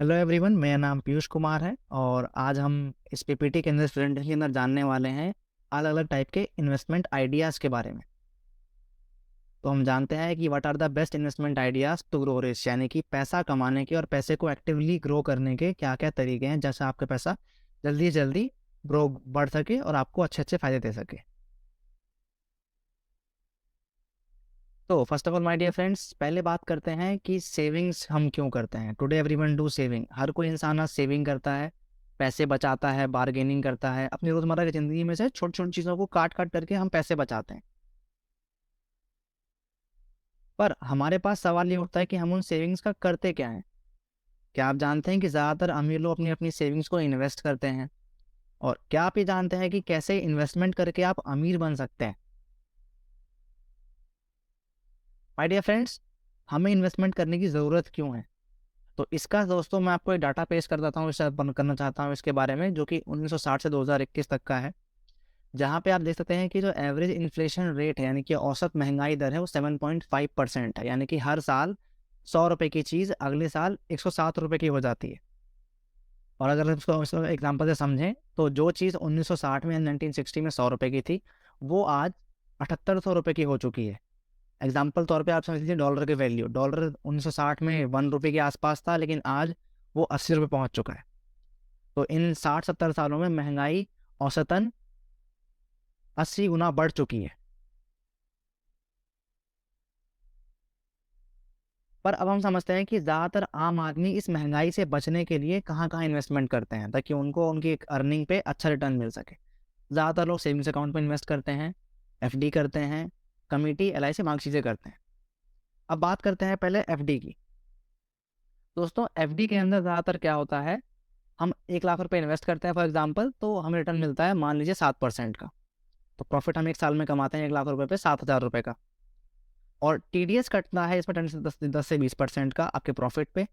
Hello everyone, मेरा नाम पीयूष कुमार है और आज हम इस पीपीटी के अंदर प्रेजेंटेशन के अंदर जानने वाले हैं अलग अलग टाइप के इन्वेस्टमेंट आइडियाज़ के बारे में। तो हम जानते हैं कि what are the best investment ideas to grow rich, यानी कि पैसा कमाने के और पैसे को एक्टिवली ग्रो करने के क्या क्या तरीके हैं जैसे आपका पैसा जल्दी से जल्दी ग्रो बढ़ सके और आपको अच्छे अच्छे फायदे दे सके। तो first of all my dear friends, पहले बात करते हैं कि सेविंग्स हम क्यों करते हैं। Today everyone do saving. हर कोई इंसान आज सेविंग करता है, पैसे बचाता है, बार्गेनिंग करता है। अपनी रोज़मर्रा की ज़िंदगी में से छोटी छोटी चीज़ों को काट काट करके हम पैसे बचाते हैं। पर हमारे पास सवाल ये उठता है कि हम उन सेविंग्स का करते क्या हैं। क्या आप जानते हैं कि ज़्यादातर अमीर लोग अपनी अपनी सेविंग्स को इन्वेस्ट करते हैं? और क्या आप ये जानते हैं कि कैसे इन्वेस्टमेंट करके आप अमीर बन सकते हैं? माय डियर फ्रेंड्स, हमें इन्वेस्टमेंट करने की ज़रूरत क्यों है? तो इसका दोस्तों मैं आपको एक डाटा पेश कर देता हूँ, इससे करना चाहता हूँ इसके बारे में, जो कि 1960 से 2021 तक का है। जहाँ पे आप देख सकते हैं कि जो एवरेज इन्फ्लेशन रेट है, यानी कि औसत महंगाई दर है, वो 7.5% है। यानी कि हर साल 100 रुपये की चीज़ अगले साल 107 रुपये की हो जाती है। और अगर हम इसको एग्जाम्पल से समझें तो जो चीज़ 1960 में 1960 में 100 रुपये की थी, वो आज 7800 रुपये की हो चुकी है। एग्जाम्पल तौर पे आप समझ लीजिए डॉलर की वैल्यू। डॉलर 1960 में 1 रुपये के आसपास था, लेकिन आज वो 80 रुपये पहुंच चुका है। तो इन 60-70 सालों में महंगाई औसतन 80 गुना बढ़ चुकी है। पर अब हम समझते हैं कि ज़्यादातर आम आदमी इस महंगाई से बचने के लिए कहाँ कहाँ इन्वेस्टमेंट करते हैं ताकि उनको उनकी अर्निंग पे अच्छा रिटर्न मिल सके। ज़्यादातर लोग सेविंग्स अकाउंट में इन्वेस्ट करते हैं, एफडी करते हैं, कमिटी, एलआईसी, बाकी चीज़ें करते हैं। अब बात करते हैं पहले एफडी की। दोस्तों, एफडी के अंदर ज़्यादातर क्या होता है, हम 1 लाख रुपए इन्वेस्ट करते हैं फॉर एग्जांपल, तो हमें रिटर्न मिलता है मान लीजिए 7% का। तो प्रॉफिट हम एक साल में कमाते हैं 1 लाख रुपए पे 7,000 रुपये का। और टीडीएस कटता है इसमें 10 से 20% का आपके प्रॉफिट पे।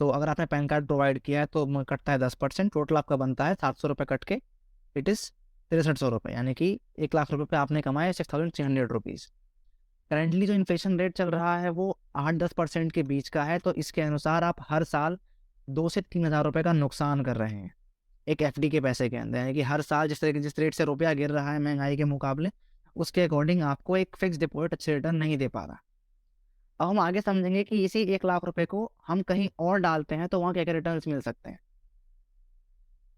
तो अगर आपने पैन कार्ड प्रोवाइड किया है तो कटता है 10%। टोटल आपका बनता है 700 रुपये कट के इट इज़ 6300 रुपये, यानी कि 1 लाख रुपये पे आपने कमाए 6,300 रुपीज़। करेंटली जो इन्फ्लेशन रेट चल रहा है वो 8-10% के बीच का है। तो इसके अनुसार आप हर साल 2 से 3 हज़ार रुपये का नुकसान कर रहे हैं एक एफडी के पैसे के अंदर। यानी कि हर साल जिस रेट से रुपया गिर रहा है महंगाई के मुकाबले, उसके अकॉर्डिंग आपको एक फिक्स डिपॉजिट अच्छे रिटर्न नहीं दे पा रहा। अब हम आगे समझेंगे कि इसी 1 लाख रुपए को हम कहीं और डालते हैं तो वहाँ क्या क्या रिटर्न मिल सकते हैं।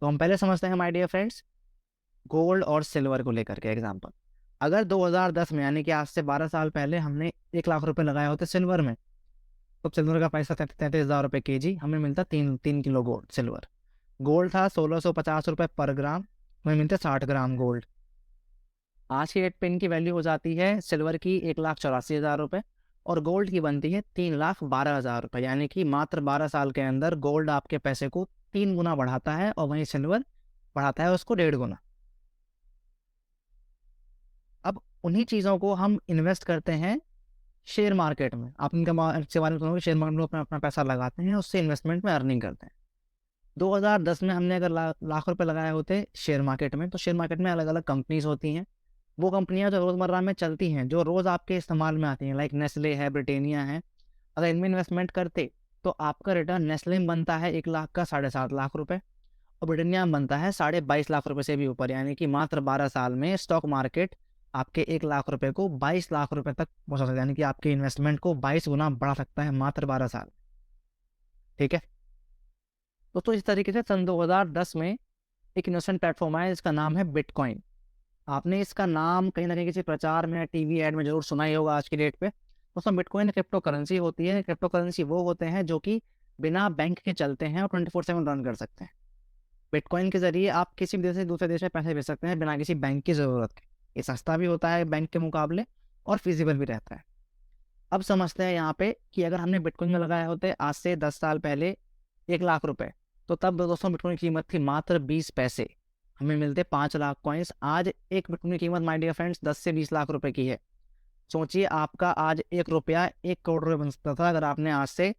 तो हम पहले समझते हैं माय डियर फ्रेंड्स, गोल्ड और सिल्वर को लेकर के एग्जाम्पल। अगर 2010 में, यानी कि आज से 12 साल पहले, हमने 1 लाख रुपए लगाए होते सिल्वर में, तो सिल्वर का पैसा 33,000 रुपये KG, हमें मिलता 3 किलो गोल्ड सिल्वर। गोल्ड था 1650 रुपये पर ग्राम, हमें मिलते 60 ग्राम गोल्ड। आज की डेट पे इनकी वैल्यू हो जाती है सिल्वर की 1,84,000 रुपये और गोल्ड की बनती है 3,12,000 रुपये। यानी कि मात्र 12 साल के अंदर गोल्ड आपके पैसे को 3 गुना बढ़ाता है और वहीं सिल्वर बढ़ाता है उसको 1.5 गुना। अब उन्हीं चीज़ों को हम इन्वेस्ट करते हैं शेयर मार्केट में। आप इनका इसके बारे में सुनोगे, शेयर मार्केट में अपना अपना पैसा लगाते हैं, उससे इन्वेस्टमेंट में अर्निंग करते हैं। 2010 में हमने अगर लाख रुपए लगाए होते शेयर मार्केट में, तो शेयर मार्केट में अलग अलग कंपनीज होती हैं। वो कंपनियां जो रोज़मर्रा में चलती हैं, जो रोज़ आपके इस्तेमाल में आती हैं, लाइक नेस्ले है, ब्रिटानिया है, अगर इनमें इन्वेस्टमेंट करते तो आपका रिटर्न नेस्ले में बनता है 1 लाख का 7.5 लाख रुपए, और ब्रिटानिया में बनता है 22.5 लाख रुपए से भी ऊपर। यानी कि मात्र 12 साल में स्टॉक मार्केट आपके 1 लाख रुपए को 22 लाख रुपए तक पहुंचा सकता है। यानी कि आपके इन्वेस्टमेंट को 22 गुना बढ़ा सकता है मात्र 12 साल। ठीक है। तो इस तरीके से सन 2010 में एक इन्वेस्टमेंट प्लेटफॉर्म आया जिसका नाम है बिटकॉइन। आपने इसका नाम कहीं ना कहीं किसी प्रचार में या टीवी एड में जरूर सुना ही होगा आज की डेट पे। दोस्तों, बिटकॉइन क्रिप्टो करेंसी होती है। क्रिप्टो करेंसी वो होते हैं जो कि बिना बैंक के चलते हैं और 24/7 रन कर सकते हैं। बिटकॉइन के जरिए आप किसी भी देश से दूसरे देश में पैसे भेज सकते हैं बिना किसी बैंक की ज़रूरत के। ये सस्ता भी होता है बैंक के मुकाबले और फिजिबल भी रहता है। अब समझते हैं यहाँ पे कि अगर हमने बिटकॉइन में लगाए होते आज से 10 साल पहले 1 लाख रुपए, तो तब दोस्तों बिटकॉइन की कीमत थी मात्र 20 पैसे, हमें मिलते 5 लाख कॉइन्स। आज एक बिटकॉइन की कीमत माय डियर फ्रेंड्स 10 से 20 लाख रुपए की है। सोचिए, आपका आज 1 रुपया 1 करोड़ रुपये बन सकता था अगर आपने आज से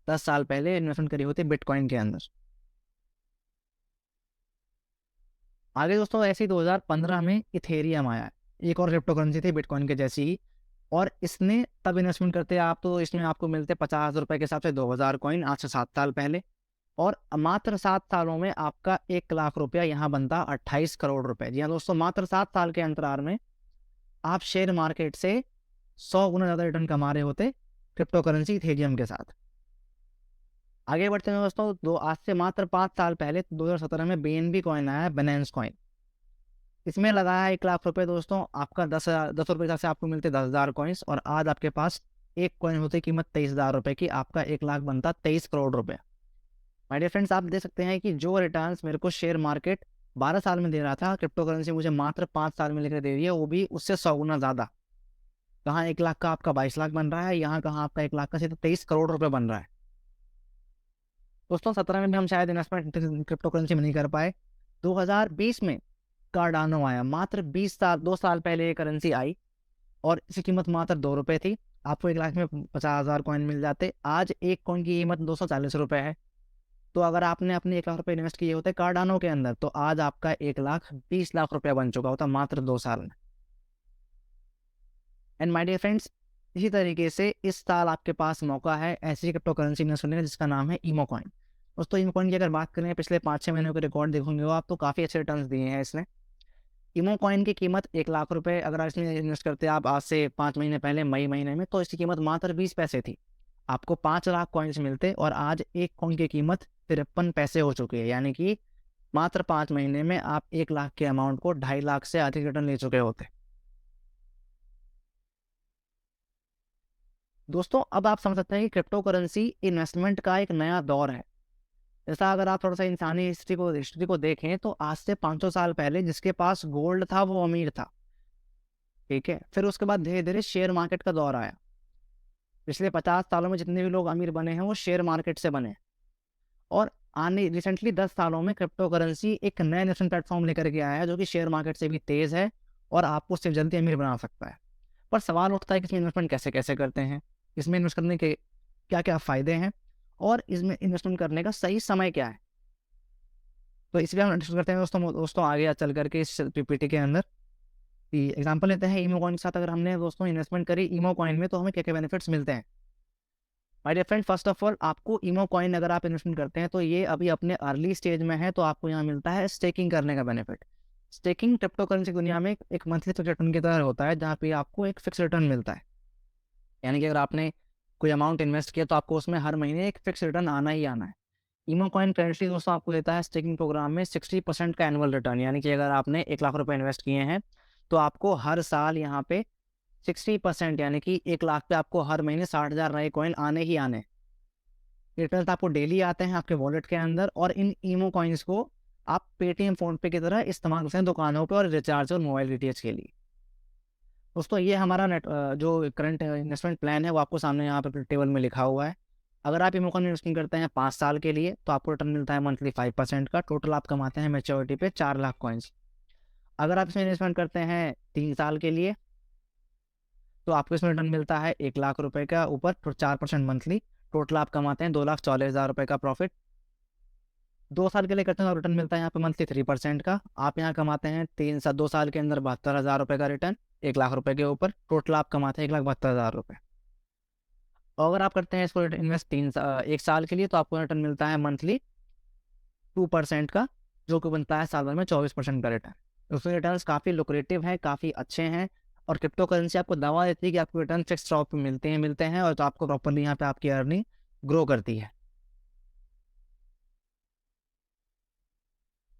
10 साल पहले इन्वेस्टमेंट करी होती बिटकॉइन के अंदर। आगे दोस्तों, ऐसे ही 2015 में इथेरियम आया, एक और क्रिप्टो करेंसी थी बिटकॉइन के जैसी ही, और इसने तब इन्वेस्टमेंट करते आप तो इसमें आपको मिलते 50 रुपए के हिसाब से 2000 कॉइन आज से 7 साल पहले। और मात्र 7 सालों में आपका 1 लाख रुपया यहाँ बनता 28 करोड़ रुपए। जी हाँ दोस्तों, मात्र 7 साल के अंतराल में आप शेयर मार्केट से 100 गुना ज़्यादा रिटर्न कमा रहे होते क्रिप्टो करेंसी इथेरियम के साथ। आगे बढ़ते हैं दोस्तों, आज से मात्र 5 साल पहले 2017 में BNB कॉइन आया, बाइनेंस कॉइन। इसमें लगाया 1 लाख रुपए दोस्तों, आपका 10 रुपये से आपको मिलते 10,000 कॉइन्स, और आज आपके पास एक कॉइन होती कीमत 23,000 रुपये की, आपका 1 लाख बनता 23 करोड़ रुपये। माय डियर फ्रेंड्स, आप देख सकते हैं कि जो रिटर्न्स मेरे को शेयर मार्केट 12 साल में दे रहा था, क्रिप्टो करेंसी मुझे मात्र 5 साल में लेकर दे रही है, वो भी उससे 100 गुना ज़्यादा। कहाँ 1 लाख का आपका 22 लाख बन रहा है, यहाँ कहाँ आपका 1 लाख का सिर्फ 23 करोड़ रुपये बन रहा है। दोस्तों 17 में भी हम शायद इन्वेस्टमेंट क्रिप्टो करेंसी में नहीं कर पाए। 2020 में कार्डानो आया, मात्र 2 साल पहले ये करेंसी आई, और इसकी कीमत मात्र 2 रुपये थी। आपको 1 लाख में 50,000 कॉइन मिल जाते। आज एक कॉइन की कीमत 240 रुपये है। तो अगर आपने अपने 1 लाख रुपये इन्वेस्ट किए होते कार्डानो के अंदर, तो आज आपका 1 लाख 20 लाख रुपया बन चुका होता मात्र 2 साल में। एंड माय डियर फ्रेंड्स, इसी तरीके से इस साल आपके पास मौका है ऐसी क्रिप्टो करेंसी इन्वेस्ट करने का जिसका नाम है ईमो कॉइन। दोस्तों ईमो कॉइन की अगर बात करें, पिछले 5-6 महीनों के रिकॉर्ड देखोगे हो आप, तो काफ़ी अच्छे रिटर्न दिए हैं इसने। ईमो कॉइन की कीमत 1 लाख रुपए, अगर इसमें इन्वेस्ट करते आप आज से 5 महीने पहले मई महीने में, तो इसकी कीमत मात्र 20 पैसे थी। आपको 5 लाख कॉइन्स मिलते, और आज एक कॉइन की कीमत 53 पैसे हो चुकी है। यानी कि मात्र 5 महीने में आप 1 लाख के अमाउंट को 2.5 लाख से अधिक रिटर्न ले चुके होते। दोस्तों अब आप समझ सकते हैं कि क्रिप्टो करेंसी इन्वेस्टमेंट का एक नया दौर है। जैसा अगर आप थोड़ा सा इंसानी हिस्ट्री को देखें, तो आज से 500 साल पहले जिसके पास गोल्ड था वो अमीर था, ठीक है। फिर उसके बाद धीरे धीरे शेयर मार्केट का दौर आया। पिछले 50 सालों में जितने भी लोग अमीर बने हैं वो शेयर मार्केट से बने। और आने रिसेंटली 10 सालों में क्रिप्टो करेंसी एक नया इन्वेस्टमेंट प्लेटफॉर्म लेकर के आया है, जो कि शेयर मार्केट से भी तेज़ है और आपको सिर्फ जल्दी अमीर बना सकता है। पर सवाल उठता है कि इसमें इन्वेस्टमेंट कैसे कैसे करते हैं, इसमें इन्वेस्ट करने के क्या क्या फ़ायदे हैं, और इसमें इन्वेस्टमेंट करने का सही समय क्या है। तो इसलिए हम डिस्कस करते हैं दोस्तों आगे चल करके इस PPT के अंदर। एग्जाम्पल लेते हैं ईमो कॉइन के साथ। अगर हमने दोस्तों इन्वेस्टमेंट करी ईमो कॉइन में, तो हमें क्या क्या बेनिफिट्स मिलते हैं। My dear friend, first of all आपको ईमो कॉइन अगर आप इन्वेस्टमेंट करते हैं, तो ये अभी अपने अर्ली स्टेज में है, तो आपको यहाँ मिलता है स्टेकिंग करने का बेनिफिट। स्टेकिंग क्रिप्टो करेंसी दुनिया में एक मंथली फिक्स रिटर्न की तरह होता है, जहाँ पे आपको एक फिक्स रिटर्न मिलता है। यानी कि अगर आपने कोई अमाउंट इन्वेस्ट किया, तो आपको उसमें हर महीने एक फिक्स रिटर्न आना ही आना है। ईमो कॉइन करेंटली दोस्तों आपको देता है स्टेकिंग प्रोग्राम में 60% का एनुअल रिटर्न। यानी कि अगर आपने 1 लाख रुपए इन्वेस्ट किए हैं, तो आपको हर साल यहाँ पे 60%, यानी कि 1 लाख पे आपको हर महीने 60,000 नए कॉइन आने ही आने। रिटर्न आपको डेली आते हैं आपके वॉलेट के अंदर, और इन ईमो कॉइन्स को आप पेटीएम फोन पे की तरह इस्तेमाल करते हैं दुकानों पे और रिचार्ज और मोबाइल डीटीएच के लिए। दोस्तों ये हमारा जो करंट इन्वेस्टमेंट प्लान है, वो आपको सामने यहाँ पे टेबल में लिखा हुआ है। अगर आप ईमो कॉइन इन्वेस्टिंग करते हैं 5 साल के लिए, तो आपको रिटर्न मिलता है मंथली 5% का। टोटल आप कमाते हैं मैच्योरिटी पे 4 लाख कॉइन्स। अगर आप इसमें इन्वेस्टमेंट करते हैं 3 साल के लिए, तो आपको इसमें रिटर्न मिलता है 1 लाख रुपए का ऊपर, तो 4% मंथली। टोटल आप कमाते हैं 2,40,000 रुपये का प्रॉफिट। 2 साल के लिए करते हैं तो रिटर्न मिलता है यहाँ पे मंथली 3% का। आप यहाँ कमाते हैं 2 साल के अंदर 72,000 रुपये का रिटर्न 1 लाख रुपए के ऊपर। टोटल आप कमाते हैं 1,72,000 रुपये। और अगर आप करते हैं इसको इन्वेस्ट 1 साल के लिए, तो आपको रिटर्न मिलता है मंथली 2% का, जो कि बनता है साल भर में 24% का रिटर्न। उसमें रिटर्न काफ़ी लुक्रेटिव है, काफ़ी अच्छे हैं। और क्रिप्टो करेंसी आपको दवा देती है कि आपको रिटर्न फिक्स स्टॉक पे मिलते हैं, और तो आपको प्रॉपरली यहाँ पे आपकी अर्निंग ग्रो करती है।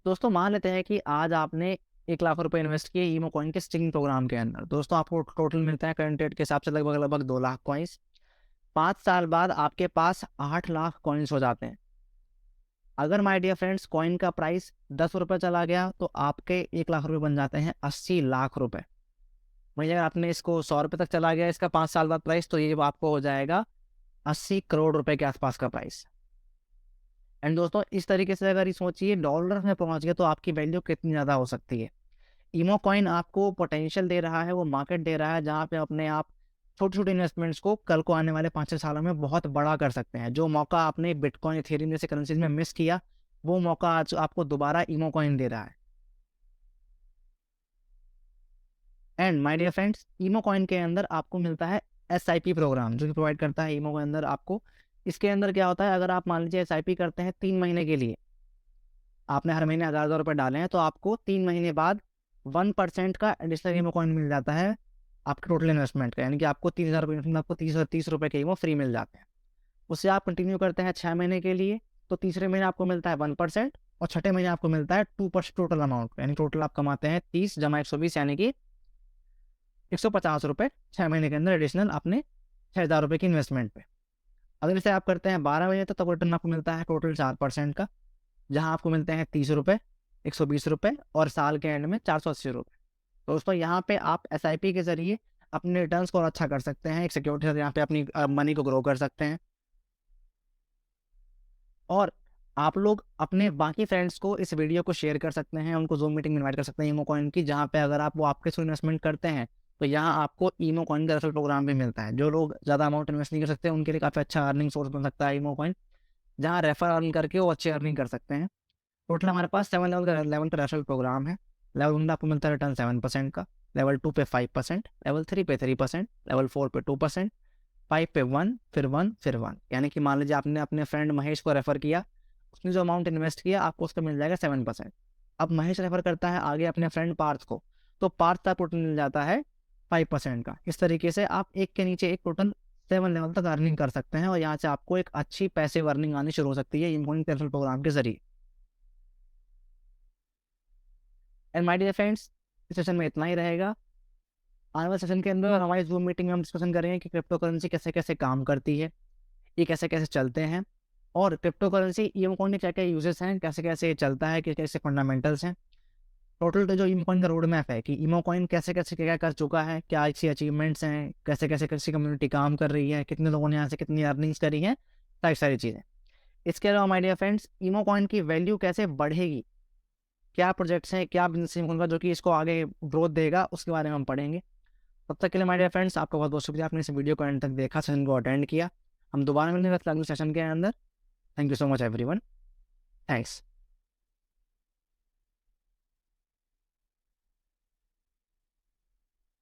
दोस्तों मान लेते हैं कि आज आपने 1 लाख रुपए इन्वेस्ट किए ईमो कॉइन के स्टिकिंग प्रोग्राम के अंदर। दोस्तों आपको टोटल मिलता है करंट रेट के हिसाब से लगभग लगभग 2 लाख कॉइन्स। 5 साल बाद आपके पास 8 लाख कॉइन्स हो जाते हैं। अगर माय डियर फ्रेंड्स कॉइन का प्राइस 10 रुपये चला गया, तो आपके 1 लाख रुपए बन जाते हैं 80 लाख रुपए। वहीं अगर आपने इसको 100 रुपये तक चला गया इसका 5 साल बाद प्राइस, तो ये आपको हो जाएगा 80 करोड़ रुपए के आसपास का प्राइस। एंड दोस्तों इस तरीके से अगर ये सोचिए डॉलर में पहुंच गया, तो आपकी वैल्यू कितनी ज़्यादा हो सकती है। ईमो कॉइन आपको पोटेंशियल दे रहा है, वो मार्केट दे रहा है, जहाँ पे अपने आप छोटे छोटे इन्वेस्टमेंट्स को कल को आने वाले 5-6 सालों में बहुत बड़ा कर सकते हैं। जो मौका आपने बिटकॉइन इथेरियम जैसे करेंसीज में मिस किया, वो मौका आज आपको दोबारा ईमो कॉइन दे रहा है। And my dear friends, Emo coin के अंदर आपको मिलता है SIP प्रोग्राम, जो कि प्रोवाइड करता है ईमो के अंदर आपको इसके अंदर क्या होता है, अगर आप मान लीजिए SIP करते हैं 3 महीने के लिए, आपने हर महीने 1000 रुपये डाले हैं, तो आपको 3 महीने बाद 1% का एडिशनल ईमो कॉइन मिल जाता है आपके टोटल इन्वेस्टमेंट का, यानी कि आपको 3000 रुपये इन्वेस्टमेंट, आपको 30 रुपये के ईमो फ्री मिल जाते हैं। उससे आप कंटिन्यू करते हैं 6 महीने के लिए, तो तीसरे महीने आपको मिलता है 1% और छठे महीने आपको मिलता है 2% टोटल अमाउंट, यानी टोटल आप कमाते हैं 30 जमा 120 यानी कि 150 रुपये 6 महीने के अंदर एडिशनल अपने 6000 रुपये की इन्वेस्टमेंट पे। अगर इसे आप करते हैं 12 महीने तब रिटर्न आपको मिलता है टोटल 4% का, जहां आपको मिलते हैं 30 रुपये, 120 रुपये और साल के एंड में 480 रुपये। तो दोस्तों यहाँ पे आप SIP के जरिए अपने रिटर्न्स को और अच्छा कर सकते हैं, एक सिक्योरिटी के साथ यहाँ पे अपनी मनी को ग्रो कर सकते हैं। और आप लोग अपने बाकी फ्रेंड्स को इस वीडियो को शेयर कर सकते हैं, उनको ज़ूम मीटिंग में इन्वाइट कर सकते हैं ईमो कॉइन की, जहाँ पे अगर आप वो आपके थ्रू इन्वेस्टमेंट करते हैं तो यहाँ आपको ईमो कॉइन का रेफरल प्रोग्राम भी मिलता है। जो लोग ज़्यादा अमाउंट इन्वेस्ट नहीं कर सकते उनके लिए काफ़ी अच्छा अर्निंग सोर्स बन सकता है ईमो कॉइन, जहाँ रेफर अर्न करके वो अच्छी अर्निंग कर सकते हैं। टोटल हमारे पास 7 लेवल का रेफरल प्रोग्राम है। लेवल 1 में आपको मिलता है रिटर्न 7% का, लेवल 2 पे 5%, लेवल 3 पे 3%, लेवल 4 पे 2%, 5 पे 1, फिर 1, फिर 1। यानी कि मान लीजिए आपने अपने फ्रेंड महेश को रेफर किया, उसने जो अमाउंट इन्वेस्ट किया आपको उसका मिल जाएगा 7%। अब महेश रेफर करता है आगे अपने फ्रेंड पार्थ को, तो पार्थ का टोटल मिल जाता है 5% का। इस तरीके से आप एक के नीचे एक टोटल 7 लेवल तक अर्निंग कर सकते हैं और यहाँ से आपको एक अच्छी पैसे अर्निंग आनी शुरू हो सकती है इमोइन रेफरल प्रोग्राम के जरिए। एंड माय डियर फ्रेंड्स, इस सेशन में इतना ही रहेगा। आने वाले सेशन के अंदर हमारी जूम मीटिंग में हम डिस्कशन करेंगे कि क्रिप्टो करेंसी कैसे कैसे काम करती है, ये कैसे कैसे चलते हैं, और क्रिप्टो करेंसी ईमो कॉइन के क्या क्या यूजेस हैं, कैसे कैसे चलता है, कैसे कैसे फंडामेंटल्स हैं। टोटल जो ईमो कॉइन का रोड मैप है कि ईमो कॉइन कैसे कैसे क्या क्या कर चुका है, क्या अच्छी अचीवमेंट्स हैं, कैसे कैसे कैसी कम्युनिटी काम कर रही है, कितने लोगों ने यहाँ से कितनी अर्निंग्स करी हैं, सारी सारी चीज़ें। इसके अलावा my dear friends, Emo coin की वैल्यू कैसे बढ़ेगी, क्या प्रोजेक्ट्स हैं, क्या बिजनेस होगा जो कि इसको आगे ग्रोथ देगा, उसके बारे में हम पढ़ेंगे। तब तक के लिए माय डियर फ्रेंड्स, आपका बहुत बहुत शुक्रिया, आपने इस वीडियो को एंड तक देखा, सेशन को अटेंड किया। हम दोबारा मिलेंगे अगले सेशन के अंदर। Thank you so much everyone, thanks.